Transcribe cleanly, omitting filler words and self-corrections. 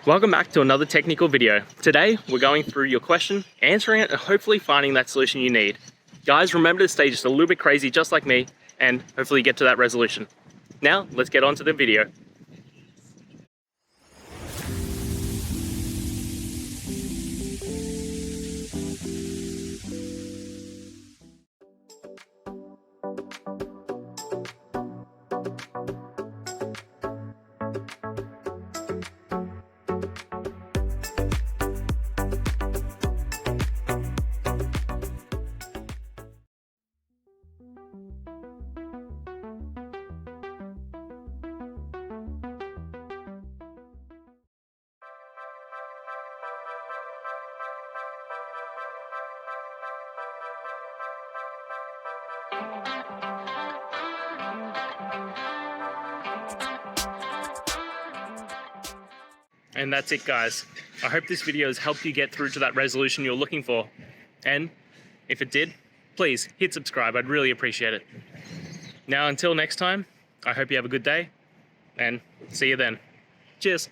Welcome back to another technical video. Today, we're going through your question, answering it, and hopefully finding that solution you need. Guys, remember to stay just a little bit crazy, just like me, and hopefully get to that resolution. Now, let's get on to the video. And that's it, guys. I hope this video has helped you get through to that resolution you're looking for. And if it did, please hit subscribe. I'd really appreciate it. Now, until next time, I hope you have a good day and see you then. Cheers.